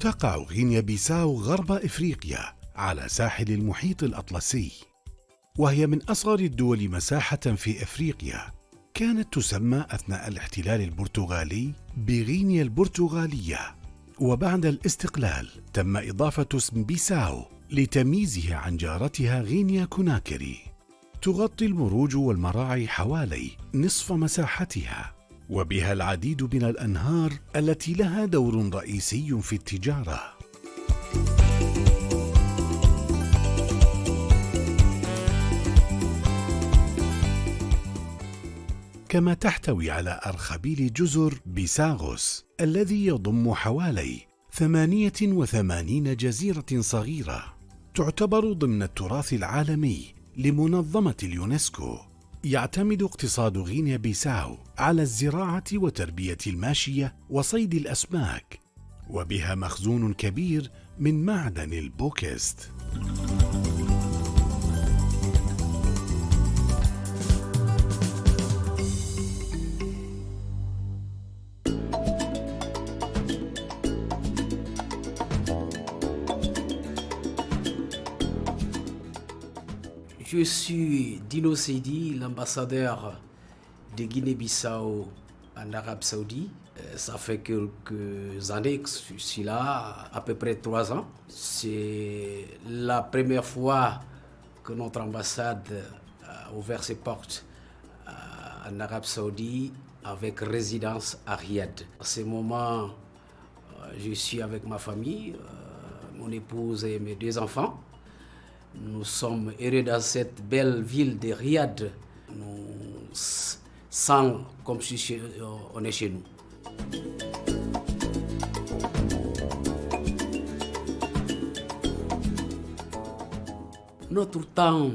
تقع غينيا بيساو غرب إفريقيا على ساحل المحيط الأطلسي، وهي من أصغر الدول مساحة في إفريقيا. كانت تسمى أثناء الاحتلال البرتغالي بغينيا البرتغالية، وبعد الاستقلال تم إضافة اسم بيساو لتمييزها عن جارتها غينيا كوناكري. تغطي المروج والمراعي حوالي نصف مساحتها، وبها العديد من الأنهار التي لها دور رئيسي في التجارة. كما تحتوي على أرخبيل جزر بيساغوس الذي يضم حوالي 88 جزيرة صغيرة، تعتبر ضمن التراث العالمي لمنظمة اليونسكو. يعتمد اقتصاد غينيا بيساو على الزراعة وتربية الماشية وصيد الأسماك، وبها مخزون كبير من معدن البوكست. Je suis Dino Seydi, l'ambassadeur de Guinée-Bissau en Arabie Saoudite. Ça fait quelques années que je suis là, à peu près 3 ans. C'est la première fois que notre ambassade a ouvert ses portes en Arabie Saoudite avec résidence à Riyad. À ce moment, je suis avec ma famille, mon épouse et mes 2 enfants. Nous sommes heureux dans cette belle ville de Riyad. Nous sentons comme si on est chez nous. Notre temps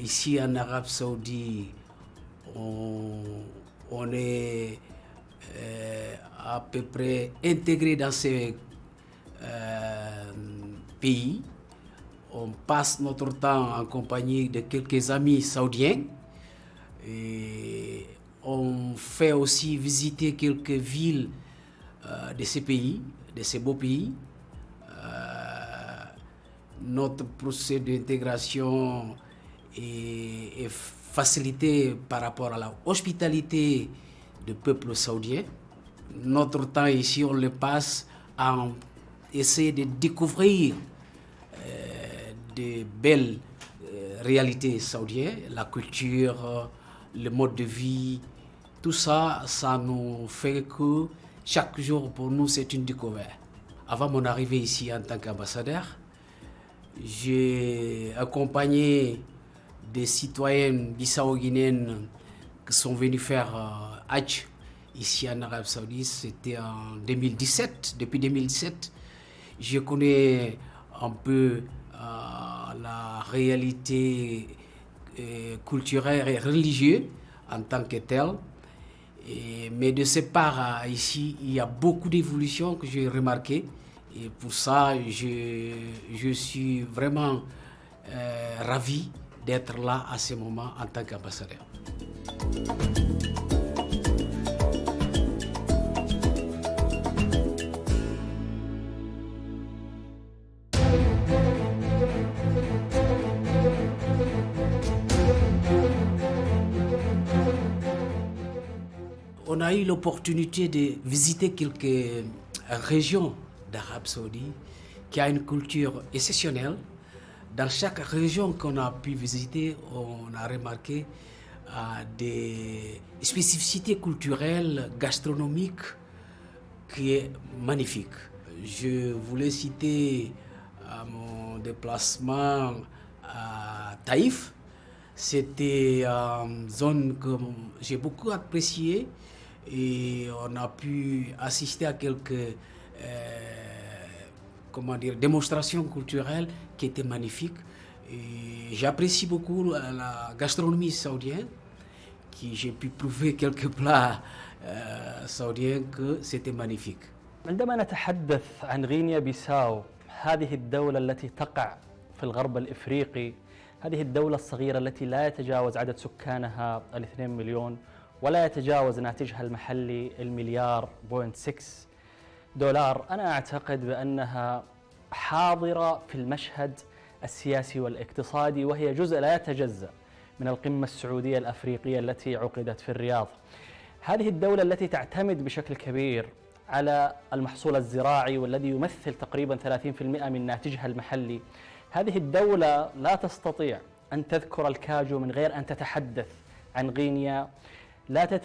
ici en Arabie Saoudite, on est à peu près intégré dans ces pays. On passe notre temps en compagnie de quelques amis saoudiens et on fait aussi visiter quelques villes de ces pays, de ces beaux pays. Notre processus d'intégration est facilité par rapport à la hospitalité du peuple saoudien. Notre temps ici, on le passe à essayer de découvrir de belles réalités saoudiennes, la culture, le mode de vie, tout ça, ça nous fait que chaque jour pour nous c'est une découverte. Avant mon arrivée ici en tant qu'ambassadeur, j'ai accompagné des citoyennes bissau-guinéennes qui sont venus faire Hajj ici en Arabie Saoudite. C'était en 2017. Depuis 2017, je connais un peu la réalité culturelle et religieuse en tant que telle. Mais de ce part, ici, il y a beaucoup d'évolutions que j'ai remarquées. Et pour ça, je suis vraiment ravi d'être là à ce moment en tant qu'ambassadeur. On a eu l'opportunité de visiter quelques régions d'Arabie Saoudite qui a une culture exceptionnelle. Dans chaque région qu'on a pu visiter, on a remarqué des spécificités culturelles, gastronomiques qui est magnifique. Je voulais citer mon déplacement à Taïf. C'était une zone que j'ai beaucoup appréciée et on a pu assister à quelques démonstrations culturelles qui étaient magnifiques. Et j'apprécie beaucoup la gastronomie saoudienne, qui j'ai pu prouver quelques plats saoudiens que c'était magnifique. عندما نتحدث عن غينيا بيساو، هذه الدولة التي تقع في الغرب الإفريقي، هذه الدولة الصغيرة التي لا يتجاوز عدد سكانها 2 مليون ولا يتجاوز ناتجها المحلي 1.6 مليار. دولار أنا أعتقد بأنها حاضرة في المشهد السياسي والاقتصادي، وهي جزء لا يتجزأ من القمة السعودية الأفريقية التي عقدت في الرياض. هذه الدولة التي تعتمد بشكل كبير على المحصول الزراعي والذي يمثل تقريبا 30% من ناتجها المحلي، هذه الدولة لا تستطيع أن تذكر الكاجو من غير أن تتحدث عن غينيا،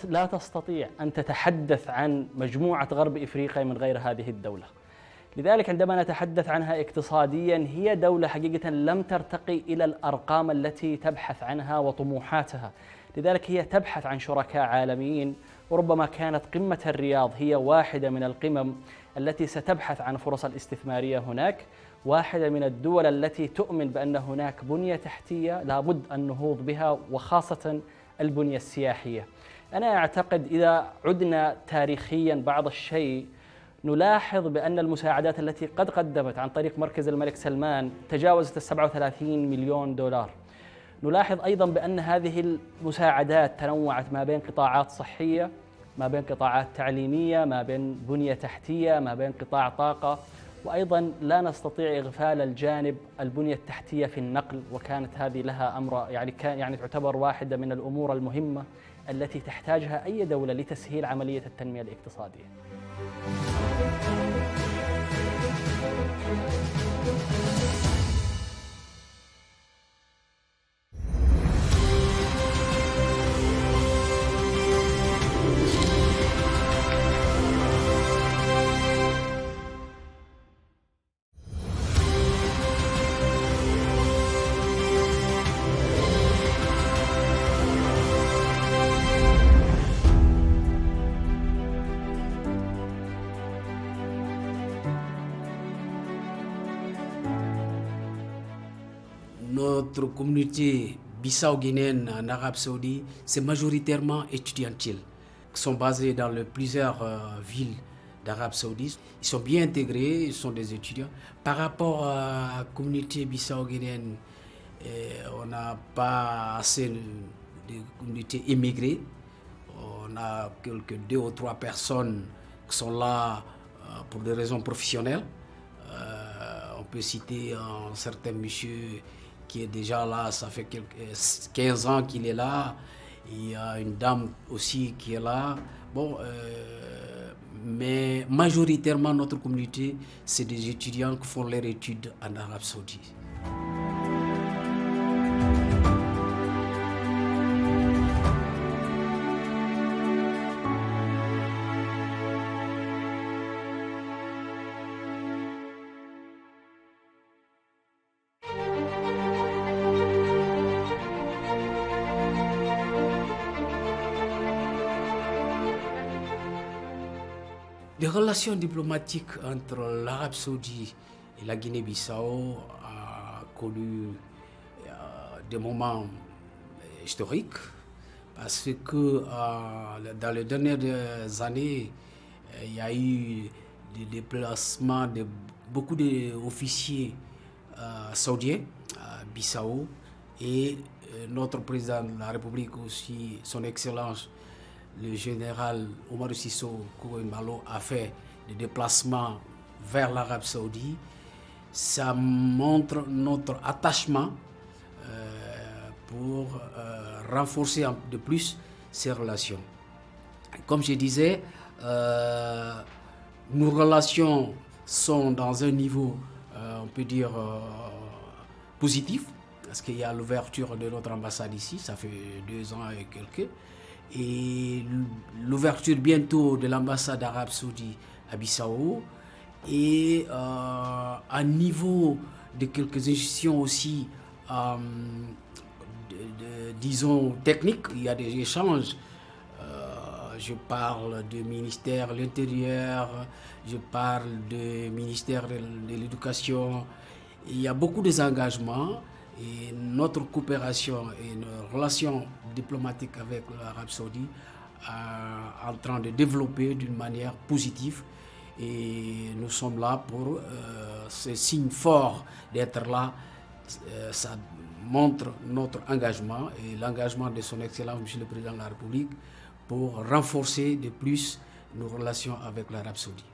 لا تستطيع أن تتحدث عن مجموعة غرب إفريقيا من غير هذه الدولة. لذلك عندما نتحدث عنها اقتصاديا، هي دولة حقيقة لم ترتقي إلى الأرقام التي تبحث عنها وطموحاتها، لذلك هي تبحث عن شركاء عالميين، وربما كانت قمة الرياض هي واحدة من القمم التي ستبحث عن فرص الاستثمارية هناك، واحدة من الدول التي تؤمن بأن هناك بنية تحتية لابد النهوض بها، وخاصة البنية السياحية. أنا أعتقد إذا عدنا تاريخيا بعض الشيء نلاحظ بأن المساعدات التي قد قدمت عن طريق مركز الملك سلمان تجاوزت 37 مليون دولار. نلاحظ أيضا بأن هذه المساعدات تنوعت ما بين قطاعات صحية، ما بين قطاعات تعليمية، ما بين بنية تحتية، ما بين قطاع طاقة، وأيضا لا نستطيع إغفال الجانب البنية التحتية في النقل، وكانت هذه لها أمر يعني تعتبر واحدة من الأمور المهمة التي تحتاجها أي دولة لتسهيل عملية التنمية الاقتصادية. Notre communauté bissau-guinéenne en Arabie Saoudite, c'est majoritairement étudiantile, qui sont basés dans plusieurs villes d'Arabie Saoudite. Ils sont bien intégrés, ils sont des étudiants. Par rapport à la communauté bissau-guinéenne, on n'a pas assez de communautés immigrées. On a quelques 2 ou 3 personnes qui sont là pour des raisons professionnelles. On peut citer un certain monsieur qui est déjà là, ça fait 15 ans qu'il est là. Il y a une dame aussi qui est là. Bon, mais majoritairement notre communauté, c'est des étudiants qui font leurs études en Arabie Saoudite. Les relations diplomatiques entre l'Arabie Saoudite et la Guinée-Bissau ont connu des moments historiques parce que dans les dernières années, il y a eu des déplacements de beaucoup d'officiers saoudiens à Bissau et notre président de la République aussi, son Excellence, le général Omar Sisso Kouembalo a fait des déplacements vers l'Arabie Saoudite. Ça montre notre attachement pour renforcer de plus ces relations. Comme je disais, nos relations sont dans un niveau, on peut dire, positif, parce qu'il y a l'ouverture de notre ambassade ici, ça fait 2 ans et quelques. Et l'ouverture bientôt de l'ambassade arabe saoudite à Bissau et à niveau de quelques institutions aussi, disons techniques, il y a des échanges. Je parle du ministère de l'Intérieur, je parle du ministère de l'Éducation. Il y a beaucoup d'engagements. Et notre coopération et nos relations diplomatiques avec l'Arabie Saoudite sont en train de développer d'une manière positive. Et nous sommes là pour ce signe fort d'être là. Ça montre notre engagement et l'engagement de son Excellence, Monsieur le Président de la République, pour renforcer de plus nos relations avec l'Arabie Saoudite.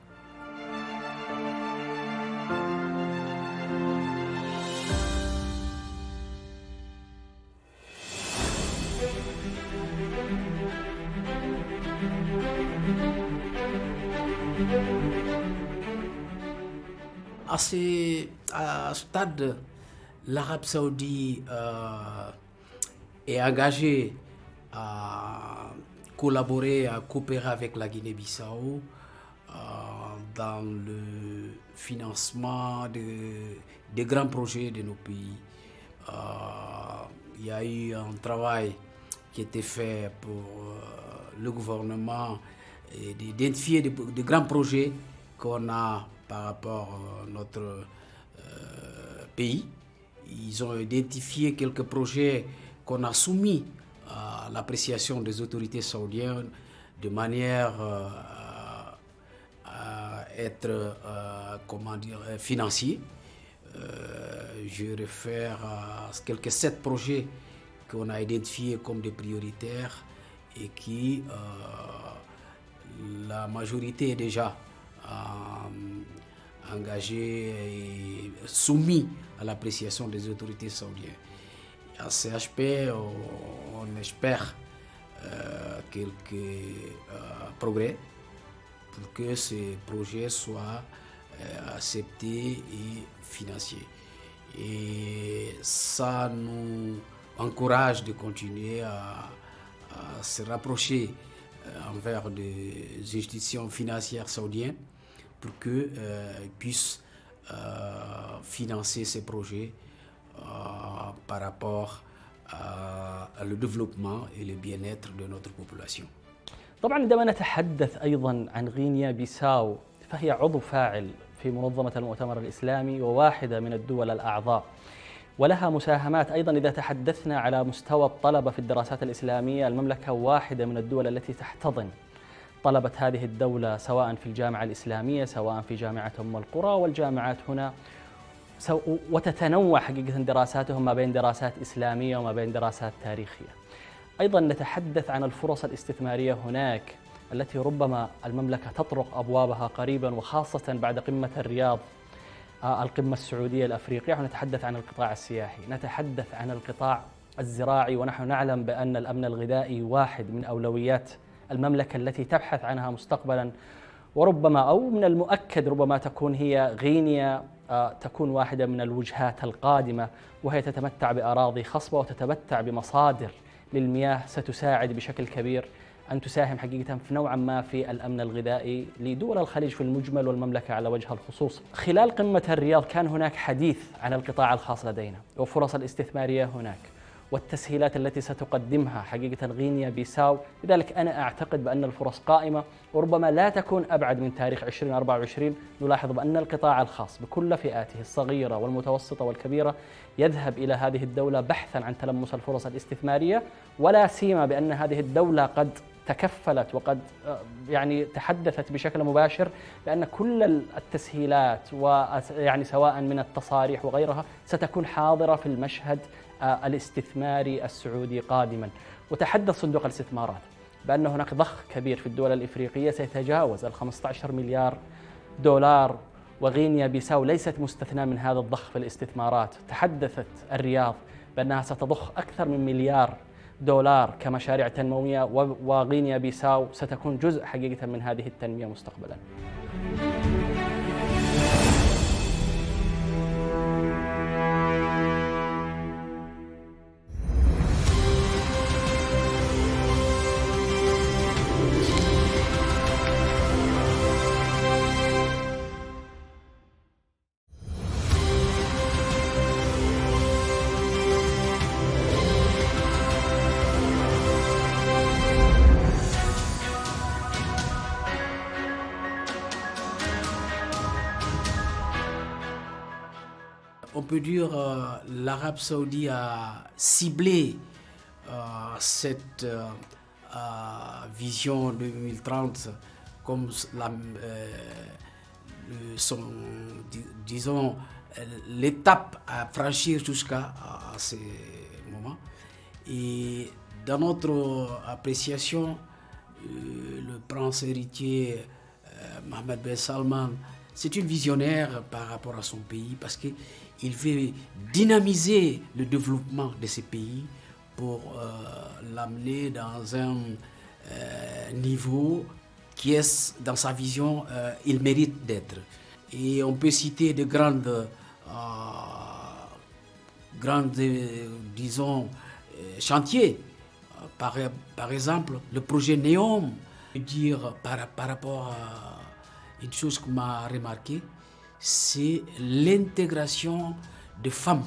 à ce stade, l'Arabie Saoudite est engagée à collaborer, à coopérer avec la Guinée-Bissau dans le financement des grands projets de nos pays. Il y a eu un travail qui a été fait pour le gouvernement et d'identifier de grands projets qu'on a par rapport à notre pays. Ils ont identifié quelques projets qu'on a soumis à l'appréciation des autorités saoudiennes de manière à être financier. Je réfère à quelques 7 projets qu'on a identifiés comme des prioritaires et qui, la majorité est déjà engagée et soumis à l'appréciation des autorités saoudiennes. À CHP, on espère quelques progrès pour que ces projets soient acceptés et financiers. Et ça nous encourage de continuer à se rapprocher envers des institutions financières saoudiennes pour qu'elles puissent financer ces projets par rapport au développement et le bien-être de notre population. طبعا عندما نتحدث أيضا عن غينيا بيساو فهي عضو فاعل في منظمة المؤتمر الإسلامي وواحدة من الدول الأعضاء ولها مساهمات أيضا. إذا تحدثنا على مستوى الطلبة في الدراسات الإسلامية، المملكة واحدة من الدول التي تحتضن طلبة هذه الدولة سواء في الجامعة الإسلامية سواء في جامعة أم القرى والجامعات هنا، وتتنوع حقيقة دراساتهم ما بين دراسات إسلامية وما بين دراسات تاريخية. أيضا نتحدث عن الفرص الاستثمارية هناك التي ربما المملكة تطرق أبوابها قريبا، وخاصة بعد قمة الرياض القمة السعودية الأفريقية. ونتحدث عن القطاع السياحي، نتحدث عن القطاع الزراعي، ونحن نعلم بأن الأمن الغذائي واحد من أولويات المملكة التي تبحث عنها مستقبلا، وربما أو من المؤكد ربما تكون هي غينيا تكون واحدة من الوجهات القادمة، وهي تتمتع بأراضي خصبة وتتمتع بمصادر للمياه ستساعد بشكل كبير أن تساهم حقيقة في نوعا ما في الأمن الغذائي لدول الخليج في المجمل والمملكة على وجه الخصوص. خلال قمة الرياض كان هناك حديث عن القطاع الخاص لدينا وفرص الاستثمارية هناك والتسهيلات التي ستقدمها حقيقة غينيا بيساو. لذلك أنا أعتقد بأن الفرص قائمة وربما لا تكون أبعد من تاريخ 2024. نلاحظ بأن القطاع الخاص بكل فئاته الصغيرة والمتوسطة والكبيرة يذهب إلى هذه الدولة بحثا عن تلمس الفرص الاستثمارية، ولا سيما بأن هذه الدولة قد تكفلت وقد يعني تحدثت بشكل مباشر بأن كل التسهيلات ويعني سواء من التصاريح وغيرها ستكون حاضرة في المشهد الاستثماري السعودي قادما. وتحدث صندوق الاستثمارات بأن هناك ضخ كبير في الدول الإفريقية سيتجاوز 15 مليار دولار، وغينيا بيساو ليست مستثناة من هذا الضخ في الاستثمارات. تحدثت الرياض بأنها ستضخ أكثر من مليار دولار كمشاريع تنموية، وغينيا بيساو ستكون جزء حقيقة من هذه التنمية مستقبلا. On peut dire l'Arabie Saoudite a ciblé cette vision 2030 comme disons l'étape à franchir jusqu'à ce moment. Et dans notre appréciation, le prince héritier Mohammed Ben Salman, c'est une visionnaire par rapport à son pays parce qu'il veut dynamiser le développement de ces pays pour l'amener dans un niveau qui est, dans sa vision, il mérite d'être. Et on peut citer de disons, chantiers. Par exemple, le projet NEOM. Je veux dire, par rapport à une chose qu'on m'a remarqué, c'est l'intégration de femmes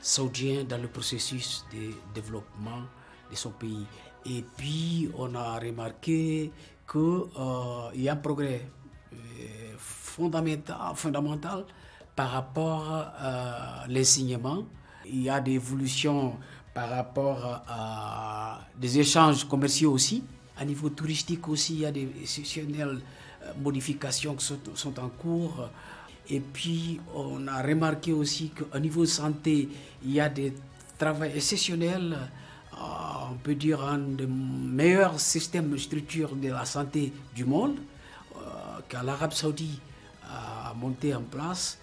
saoudiennes dans le processus de développement de son pays. Et puis, on a remarqué qu'il y a un progrès fondamental par rapport à l'enseignement. Il y a des évolutions par rapport à des échanges commerciaux aussi. À niveau touristique aussi, il y a des exceptionnelles modifications qui sont en cours. Et puis, on a remarqué aussi qu'au niveau santé, il y a des travaux exceptionnels. On peut dire un des meilleurs systèmes de structure de la santé du monde que l'Arabie Saoudite a monté en place.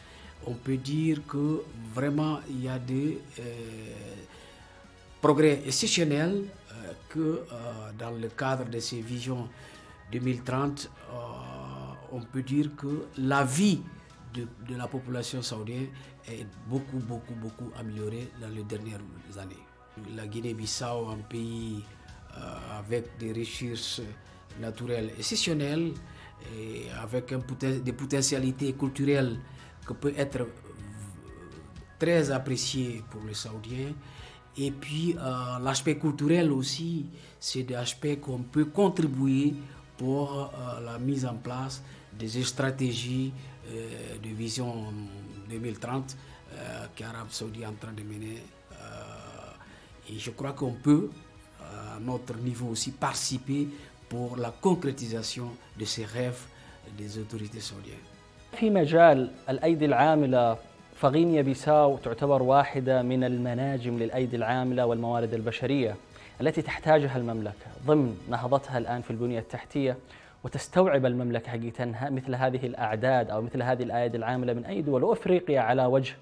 On peut dire que vraiment il y a des progrès exceptionnels que dans le cadre de ces visions 2030, on peut dire que la vie de la population saoudienne est beaucoup améliorée dans les dernières années. La Guinée-Bissau, un pays avec des ressources naturelles exceptionnelles et avec des potentialités culturelles qui peuvent être très appréciées pour les Saoudiens. Et puis l'aspect culturel aussi, c'est des aspects qu'on peut contribuer pour la mise en place des stratégies de vision 2030 qu'Arabie Saoudite est en train de mener. Et je crois qu'on peut, à notre niveau aussi, participer pour la concrétisation de ces rêves des autorités saoudiennes. في مجال الأيدي العاملة فغينيا بيساو تعتبر واحدة من المناجم للأيدي العاملة والموارد البشرية التي تحتاجها المملكة ضمن نهضتها الآن في البنية التحتية، وتستوعب المملكة حقيقة مثل هذه الأعداد أو مثل هذه الأيدي العاملة من أي دول. وأفريقيا على وجه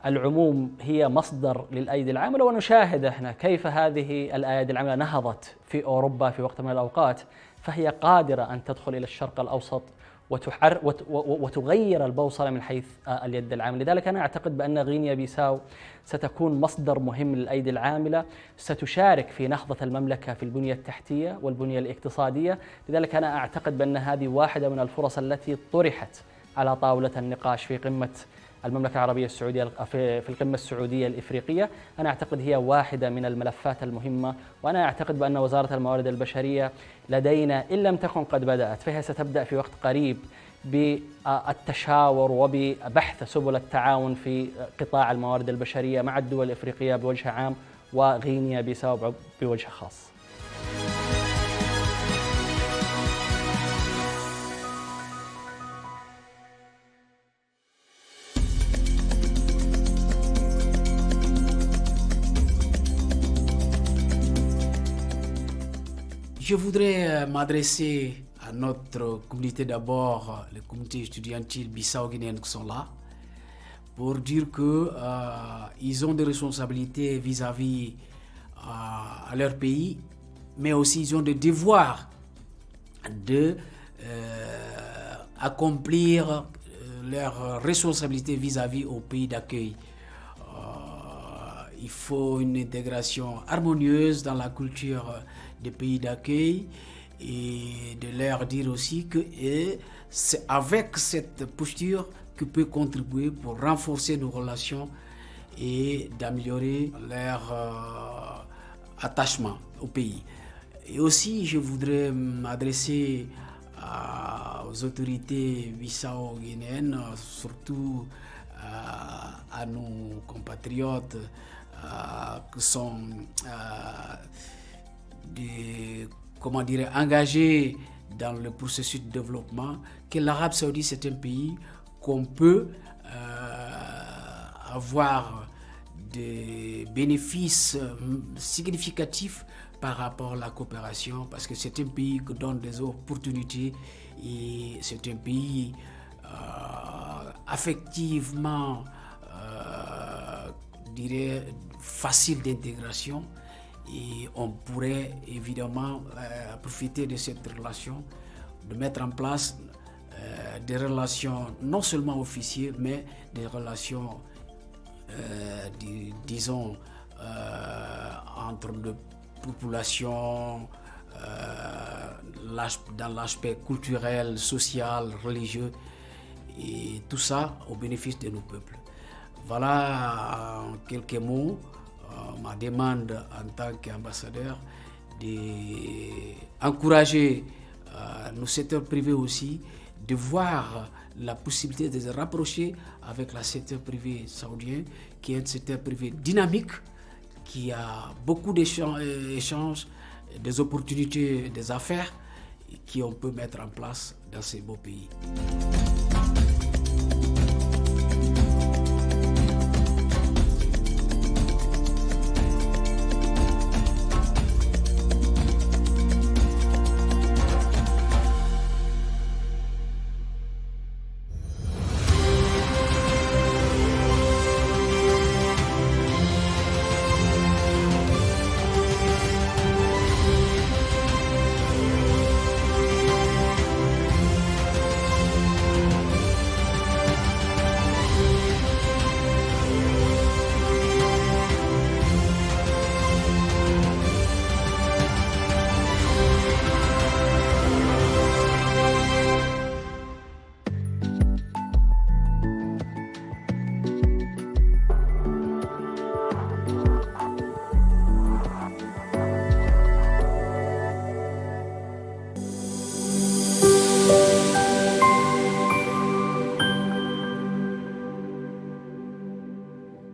العموم هي مصدر للأيدي العاملة، ونشاهد احنا كيف هذه الأيدي العاملة نهضت في أوروبا في وقت من الأوقات، فهي قادرة أن تدخل إلى الشرق الأوسط وتغير البوصلة من حيث اليد العاملة. لذلك أنا أعتقد بأن غينيا بيساو ستكون مصدر مهم للأيدي العاملة، ستشارك في نهضة المملكة في البنية التحتية والبنية الاقتصادية. لذلك أنا أعتقد بأن هذه واحدة من الفرص التي طرحت على طاولة النقاش في قمة المملكة العربية السعودية في القمة السعودية الإفريقية. أنا أعتقد هي واحدة من الملفات المهمة، وأنا أعتقد بأن وزارة الموارد البشرية لدينا إن لم تكن قد بدأت فهي ستبدأ في وقت قريب بالتشاور وببحث سبل التعاون في قطاع الموارد البشرية مع الدول الإفريقية بوجه عام وغينيا بيساو بوجه خاص. Je voudrais m'adresser à notre communauté d'abord, les communautés étudiantiles bissau-guinéennes qui sont là, pour dire qu'ils ont des responsabilités vis-à-vis à leur pays, mais aussi ils ont des devoirs de accomplir leurs responsabilités vis-à-vis au pays d'accueil. Il faut une intégration harmonieuse dans la culture des pays d'accueil et de leur dire aussi que c'est avec cette posture que peut contribuer pour renforcer nos relations et d'améliorer leur attachement au pays. Et aussi, je voudrais m'adresser aux autorités bissau-guinéennes, surtout à nos compatriotes qui sont engagés dans le processus de développement, que l'Arabie Saoudite c'est un pays qu'on peut avoir des bénéfices significatifs par rapport à la coopération, parce que c'est un pays qui donne des opportunités et c'est un pays affectivement facile d'intégration, et on pourrait évidemment profiter de cette relation, de mettre en place des relations non seulement officielles, mais des relations, disons, entre les populations, dans l'aspect culturel, social, religieux, et tout ça au bénéfice de nos peuples. Voilà en quelques mots ma demande en tant qu'ambassadeur d'encourager nos secteurs privés aussi, de voir la possibilité de se rapprocher avec le secteur privé saoudien, qui est un secteur privé dynamique, qui a beaucoup d'échanges, des opportunités, des affaires qu'on peut mettre en place dans ces beaux pays.